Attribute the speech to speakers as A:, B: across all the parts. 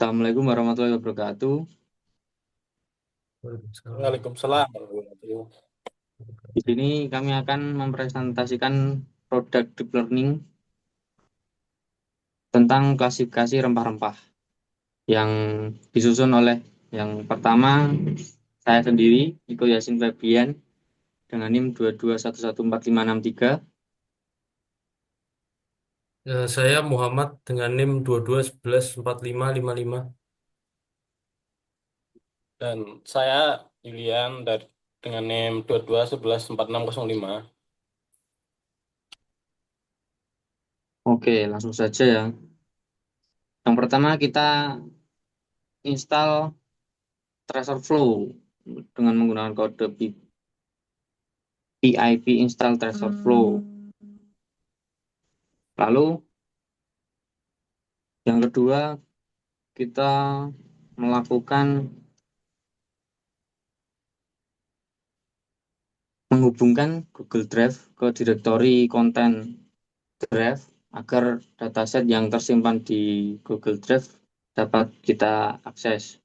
A: Assalamualaikum warahmatullahi wabarakatuh.
B: Waalaikumsalam warahmatullahi wabarakatuh.
A: Di sini kami akan mempresentasikan produk deep learning tentang klasifikasi rempah-rempah yang disusun oleh yang pertama saya sendiri, Iko Yasin Febian, dengan NIM 2211453.
B: Saya Muhammad dengan NIM 22114555 dan saya Julian dengan NIM 22114605.
A: Oke, langsung saja ya. Yang pertama kita install TensorFlow dengan menggunakan kode PIP install TensorFlow. Lalu yang kedua kita melakukan menghubungkan Google Drive ke direktori konten Drive agar dataset yang tersimpan di Google Drive dapat kita akses.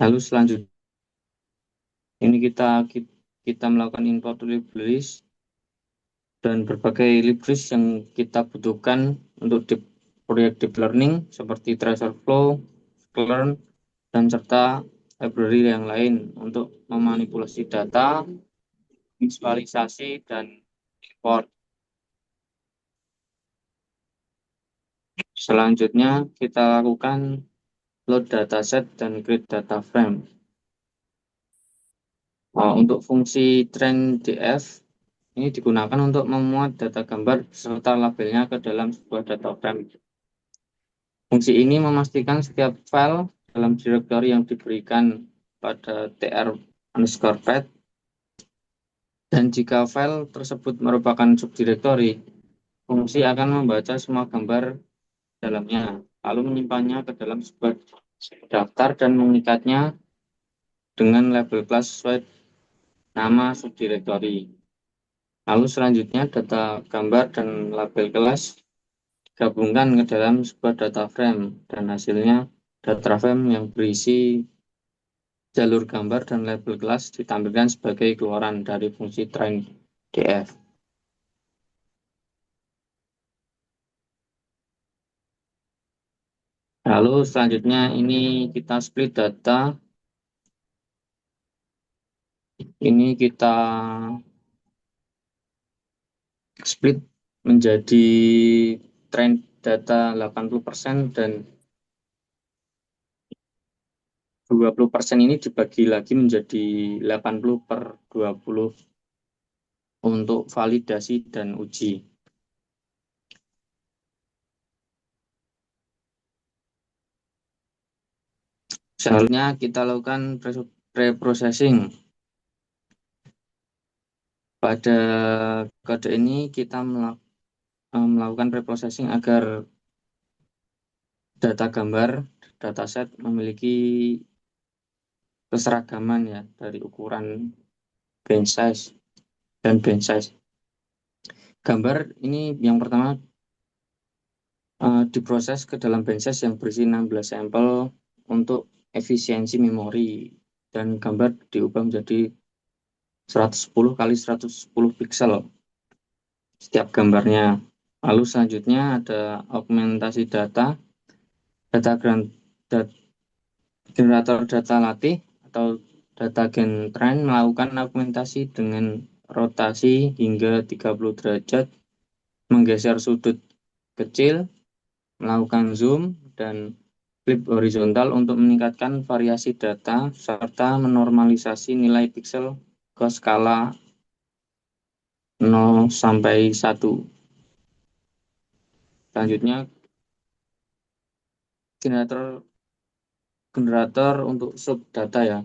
A: Lalu selanjutnya ini kita melakukan import libraries dan berbagai libraries yang kita butuhkan untuk proyek deep learning seperti TensorFlow, Sklearn, dan serta library yang lain untuk memanipulasi data, visualisasi, dan import. Selanjutnya kita lakukan load dataset dan create data frame. Untuk fungsi train df ini digunakan untuk memuat data gambar serta labelnya ke dalam sebuah data frame. Fungsi ini memastikan setiap file dalam direktori yang diberikan pada tr_path, dan jika file tersebut merupakan subdirektori, fungsi akan membaca semua gambar dalamnya, lalu menyimpannya ke dalam sebuah daftar dan mengikatnya dengan label kelas sesuai nama subdirektori. Lalu selanjutnya data gambar dan label kelas digabungkan ke dalam sebuah data frame dan hasilnya data frame yang berisi jalur gambar dan label kelas ditampilkan sebagai keluaran dari fungsi train df. Lalu selanjutnya ini kita split data. Ini kita split menjadi train data 80% dan 20% ini dibagi lagi menjadi 80/20 untuk validasi dan uji. Selanjutnya kita lakukan pre-processing. Pada kode ini kita melakukan pre-processing agar data gambar, dataset memiliki keseragaman ya dari ukuran bench size dan bench size. Gambar ini yang pertama diproses ke dalam bench size yang berisi 16 sampel untuk efisiensi memori, dan gambar diubah menjadi 110 kali 110 pixel setiap gambarnya. Lalu selanjutnya ada augmentasi data, generator data latih atau data gen train melakukan augmentasi dengan rotasi hingga 30 derajat, menggeser sudut kecil, melakukan zoom, dan flip horizontal untuk meningkatkan variasi data serta menormalisasi nilai pixel ke skala 0 sampai 1. Selanjutnya generator generator untuk sub data ya.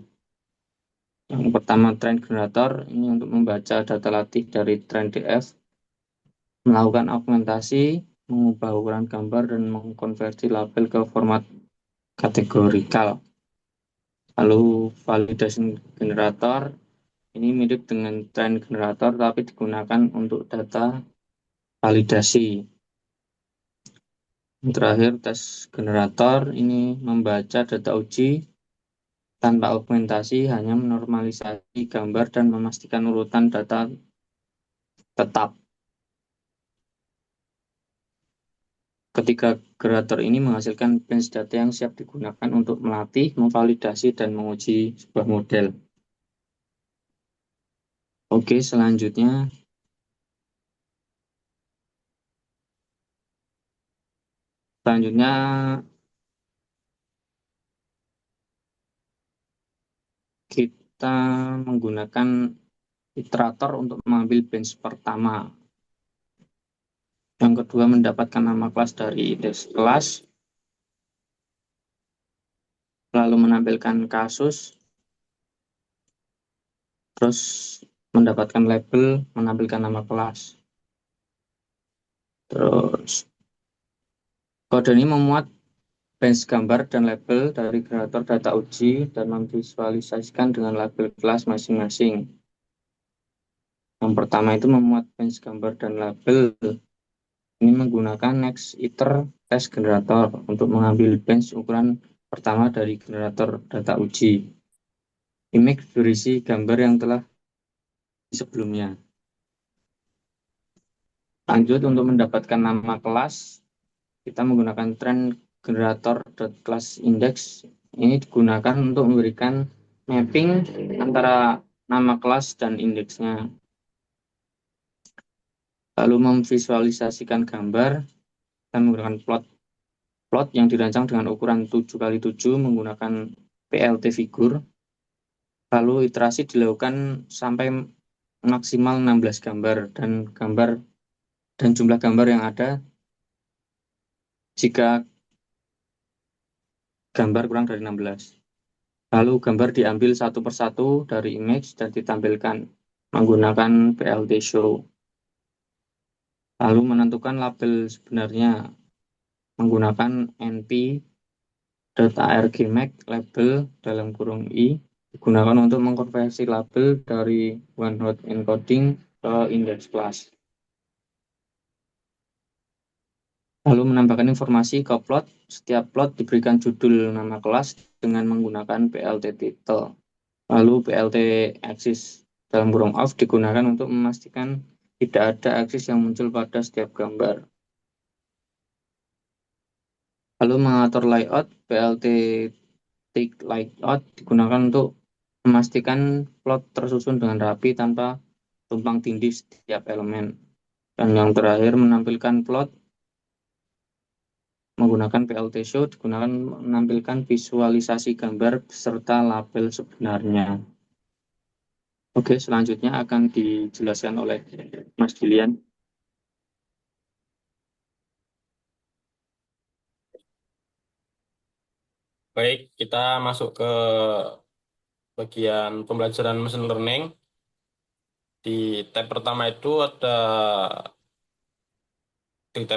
A: Yang pertama train generator ini untuk membaca data latih dari train df, melakukan augmentasi, mengubah ukuran gambar, dan mengkonversi label ke format kategorikal. Lalu validation generator ini mirip dengan train generator tapi digunakan untuk data validasi. Yang terakhir, tes generator ini membaca data uji tanpa augmentasi, hanya menormalisasi gambar dan memastikan urutan data tetap. Ketiga generator ini menghasilkan bench data yang siap digunakan untuk melatih, memvalidasi, dan menguji sebuah model. Oke, selanjutnya kita menggunakan iterator untuk mengambil bench pertama. Yang kedua, mendapatkan nama kelas dari indeks kelas, lalu menampilkan kasus, terus mendapatkan label, menampilkan nama kelas. Terus kode ini memuat bench gambar dan label dari generator data uji dan memvisualisasikan dengan label kelas masing-masing. Yang pertama itu memuat bench gambar dan label. Ini menggunakan next iter test generator untuk mengambil bench ukuran pertama dari generator data uji. Image berisi gambar yang telah sebelumnya. Lanjut, untuk mendapatkan nama kelas, kita menggunakan trend generator class index. Ini digunakan untuk memberikan mapping antara nama kelas dan indeksnya. Lalu memvisualisasikan gambar, kita menggunakan plot yang dirancang dengan ukuran 7x7 menggunakan PLT figur. Lalu iterasi dilakukan sampai maksimal 16 gambar dan jumlah gambar yang ada jika gambar kurang dari 16. Lalu gambar diambil satu persatu dari image dan ditampilkan menggunakan PLT show. Lalu menentukan label sebenarnya menggunakan np.argmax label dalam kurung i digunakan untuk mengkonversi label dari one hot encoding ke index class. Lalu menambahkan informasi ke plot. Setiap plot diberikan judul nama kelas dengan menggunakan PLT title. Lalu PLT axis dalam kurung off digunakan untuk memastikan tidak ada aksis yang muncul pada setiap gambar. Lalu mengatur layout, PLT tick layout digunakan untuk memastikan plot tersusun dengan rapi tanpa tumpang tindih setiap elemen. Dan yang terakhir, menampilkan plot menggunakan PLT show digunakan menampilkan visualisasi gambar beserta label sebenarnya. Oke, selanjutnya akan dijelaskan oleh Mas Julian.
B: Baik, kita masuk ke bagian pembelajaran machine learning. Di tab pertama itu ada di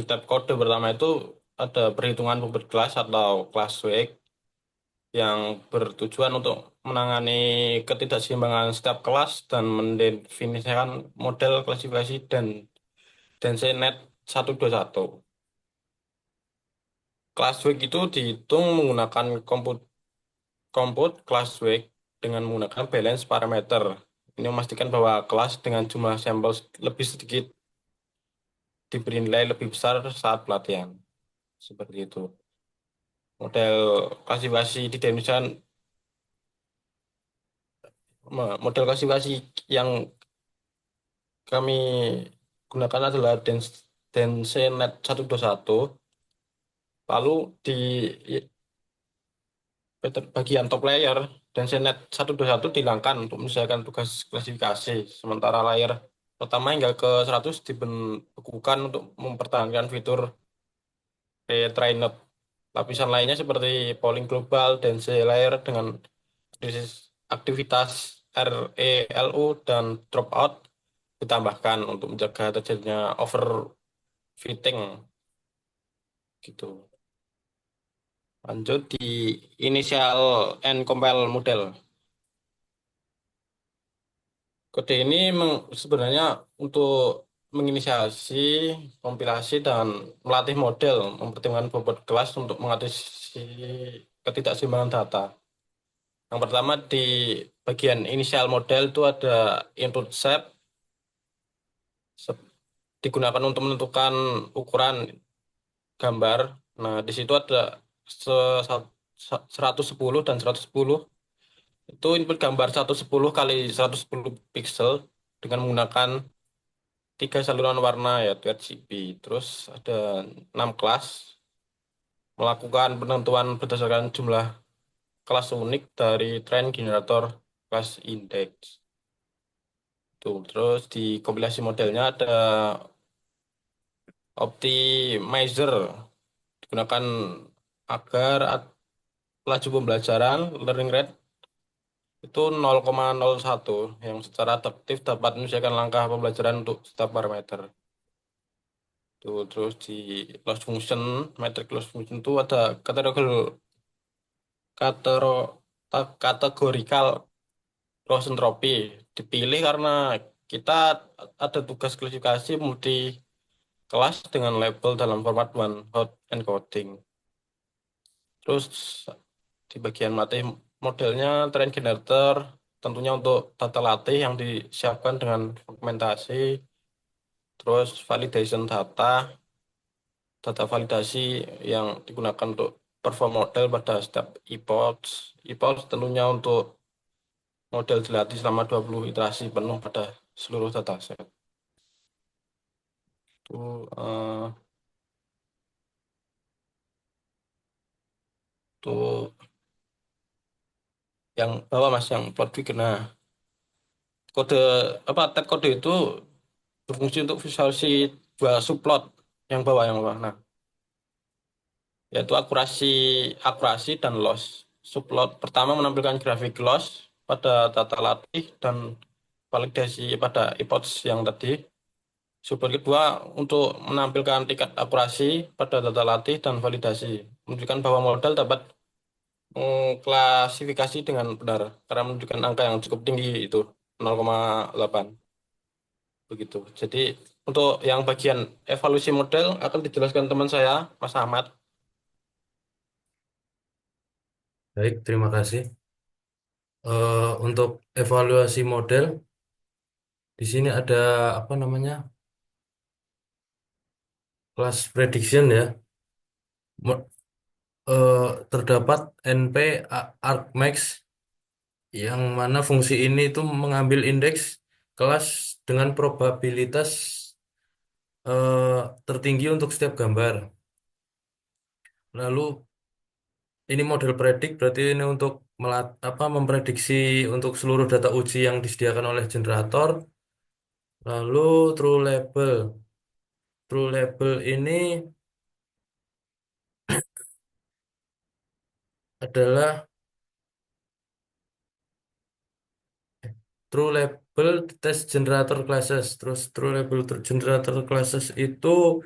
B: tab kode pertama itu ada perhitungan bobot kelas atau class weight yang bertujuan untuk menangani ketidakseimbangan setiap kelas dan mendefinisikan model klasifikasi dan DenseNet 121. Class weight itu dihitung menggunakan compute class weight dengan menggunakan balance parameter. Ini memastikan bahwa kelas dengan jumlah sampel lebih sedikit diberi nilai lebih besar saat pelatihan. Seperti itu. Model klasifikasi didefinisikan model klasifikasi yang kami gunakan adalah DenseNet 121. Lalu di bagian top layer, DenseNet 121 dihilangkan untuk menyelesaikan tugas klasifikasi. Sementara layer pertama hingga ke 100 dibekukan untuk mempertahankan fitur retrained. Lapisan lainnya seperti polling global, dense layer dengan aktivitas RELU dan dropout ditambahkan untuk mencegah terjadinya overfitting gitu. Lanjut di initial and compile model. Kode ini sebenarnya untuk menginisiasi, kompilasi, dan melatih model, mempertimbangkan bobot kelas untuk mengatasi ketidakseimbangan data. Yang pertama di bagian inisial model itu ada input shape, digunakan untuk menentukan ukuran gambar. Nah, di situ ada se- 110 dan 110. Itu input gambar 110 kali 110 pixel dengan menggunakan tiga saluran warna yaitu RGB. Terus ada 6 kelas melakukan penentuan berdasarkan jumlah kelas unik dari train generator kelas index. Tuh, terus di kompilasi modelnya ada optimizer digunakan agar laju pembelajaran learning rate itu 0,01 yang secara adaptif dapat menyelesaikan langkah pembelajaran untuk setiap parameter. Tuh, terus di loss function, metric loss function itu ada katero- kategorikal loss entropy. Dipilih karena kita ada tugas klasifikasi multi kelas dengan label dalam format one hot encoding. Terus di bagian latih modelnya train generator tentunya untuk data latih yang disiapkan dengan fragmentasi, terus validation data validasi yang digunakan untuk perform model pada setiap epoch. Epoch tentunya untuk model dilatih selama 20 iterasi penuh pada seluruh dataset. Itu tuh yang bawah Mas yang plot figure. Nah, kode apa tab kode itu berfungsi untuk visualisasi dua subplot yang bawah. Nah, yaitu akurasi dan loss. Subplot pertama menampilkan grafik loss pada data latih dan validasi pada epoch yang tadi. Subplot kedua untuk menampilkan tingkat akurasi pada data latih dan validasi, menunjukkan bahwa model dapat mengklasifikasi dengan benar karena menunjukkan angka yang cukup tinggi itu 0,8 begitu. Jadi untuk yang bagian evaluasi model akan dijelaskan teman saya, Mas Ahmad.
C: Baik, terima kasih. Untuk evaluasi model, di sini ada apa namanya kelas prediction ya. Mo- Terdapat NP argmax yang mana fungsi ini itu mengambil indeks kelas dengan probabilitas tertinggi untuk setiap gambar. Lalu ini model predik berarti ini untuk memprediksi untuk seluruh data uji yang disediakan oleh generator. Lalu true label. True label ini adalah true label test generator classes. Terus true label generator classes itu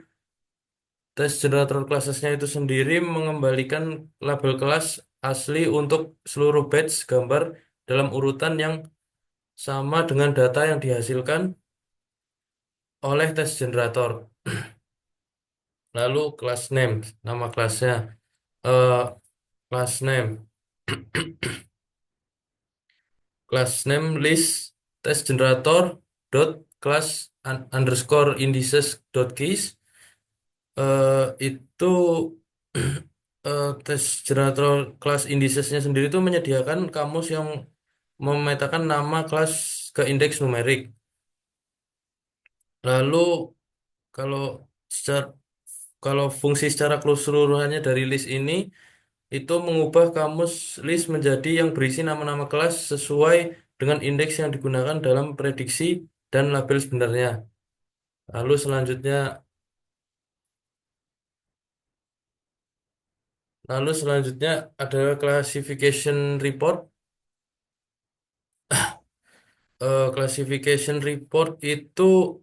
C: test generator classesnya itu sendiri mengembalikan label kelas asli untuk seluruh batch gambar dalam urutan yang sama dengan data yang dihasilkan oleh test generator. Lalu class name, nama kelasnya, eh class name, class name list test generator dot class underscore indices dot keys. Itu tes generator kelas indicesnya sendiri itu menyediakan kamus yang memetakan nama kelas ke indeks numerik. Lalu kalau secara, kalau fungsi secara keseluruhannya dari list ini itu mengubah kamus list menjadi yang berisi nama-nama kelas sesuai dengan indeks yang digunakan dalam prediksi dan label sebenarnya. Lalu selanjutnya, adalah classification report. Classification report itu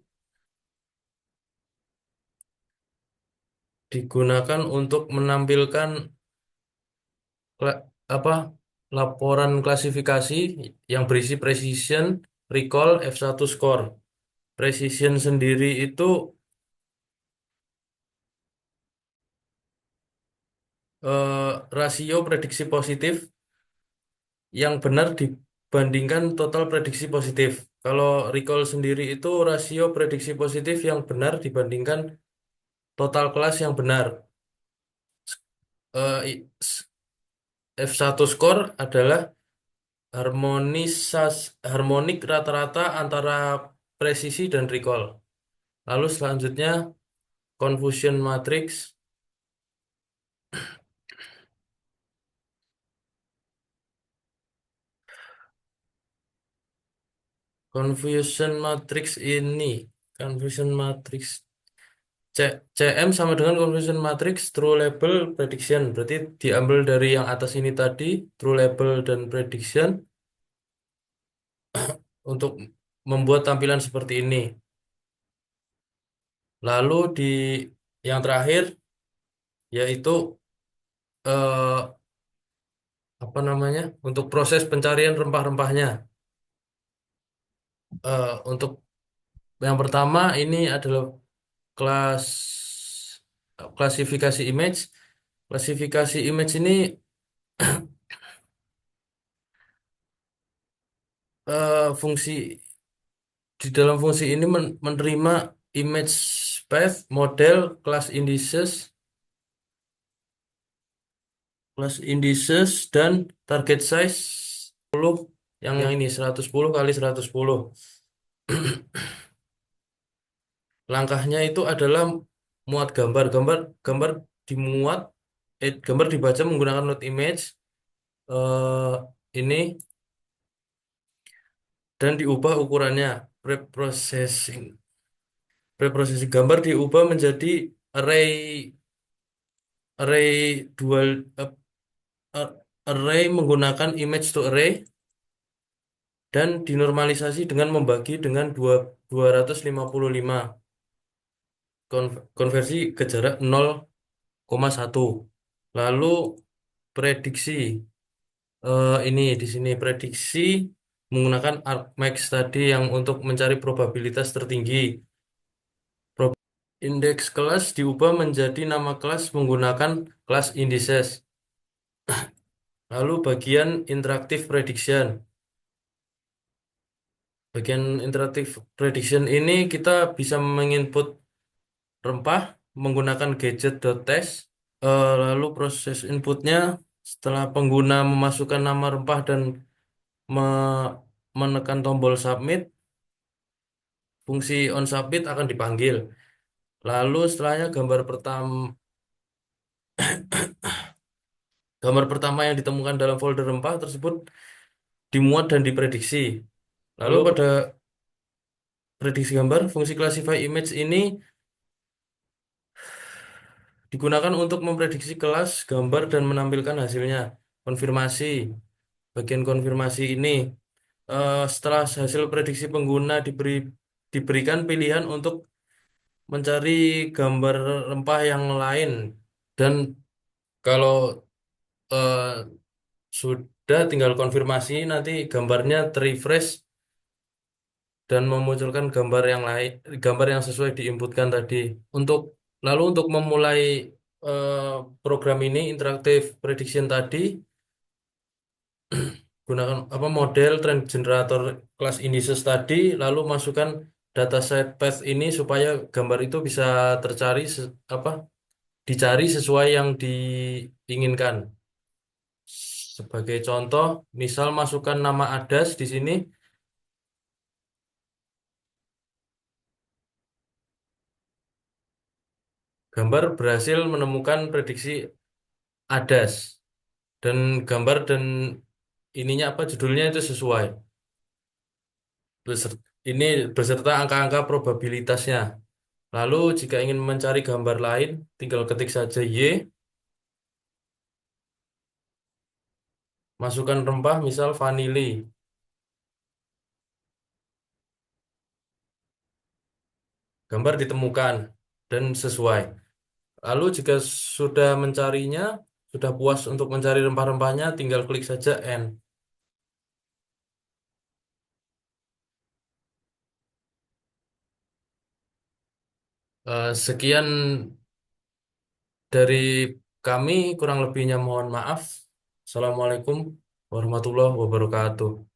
C: digunakan untuk menampilkan kla- apa laporan klasifikasi yang berisi precision, recall, F1 score. Precision sendiri itu rasio prediksi positif yang benar dibandingkan total prediksi positif. Kalau recall sendiri itu rasio prediksi positif yang benar dibandingkan total kelas yang benar. F1 score adalah harmonik rata-rata antara presisi dan recall. Lalu selanjutnya confusion matrix. Confusion matrix ini, confusion matrix CM sama dengan confusion matrix true label prediction. Berarti diambil dari yang atas ini tadi, true label dan prediction untuk membuat tampilan seperti ini. Lalu di yang terakhir yaitu eh, apa namanya? Untuk proses pencarian rempah-rempahnya. Untuk yang pertama ini adalah kelas klasifikasi image. Klasifikasi image ini fungsi di dalam fungsi ini menerima image path, model, dan target size 10 yang ini 110 kali 110. Langkahnya itu adalah muat gambar. Gambar dimuat, gambar dibaca menggunakan node image eh, ini dan diubah ukurannya. Preprocessing. Preprocessing gambar diubah menjadi array array dual eh, eh, array menggunakan image to array dan dinormalisasi dengan membagi dengan 255 konversi ke jarak 0,1. Lalu prediksi ini di sini prediksi menggunakan argmax tadi yang untuk mencari probabilitas tertinggi. Indeks kelas diubah menjadi nama kelas menggunakan kelas indices. Lalu bagian interactive prediction. Bagian interactive prediction ini kita bisa menginput rempah menggunakan gadget.test. Lalu proses inputnya setelah pengguna memasukkan nama rempah dan me- menekan tombol submit, fungsi on submit akan dipanggil. Lalu setelahnya gambar pertama yang ditemukan dalam folder rempah tersebut dimuat dan diprediksi. Lalu pada prediksi gambar, fungsi classify image ini digunakan untuk memprediksi kelas gambar dan menampilkan hasilnya. Konfirmasi. Bagian konfirmasi ini setelah hasil prediksi pengguna diberikan pilihan untuk mencari gambar rempah yang lain dan kalau eh, sudah tinggal konfirmasi nanti gambarnya terrefresh dan memunculkan gambar yang lain, gambar yang sesuai diinputkan tadi. Untuk untuk memulai eh, program ini interactive prediction tadi gunakan apa model trend generator kelas indices tadi lalu masukkan dataset path ini supaya gambar itu bisa tercari apa dicari sesuai yang diinginkan. Sebagai contoh, misal masukkan nama Adas di sini, gambar berhasil menemukan prediksi Adas dan gambar dan ininya apa judulnya itu sesuai. Ini beserta angka-angka probabilitasnya. Lalu jika ingin mencari gambar lain, tinggal ketik saja Y, masukkan rempah misal vanili. Gambar ditemukan dan sesuai. Lalu jika sudah mencarinya, sudah puas untuk mencari rempah-rempahnya, tinggal klik saja N. Sekian dari kami, kurang lebihnya mohon maaf. Assalamualaikum warahmatullahi wabarakatuh.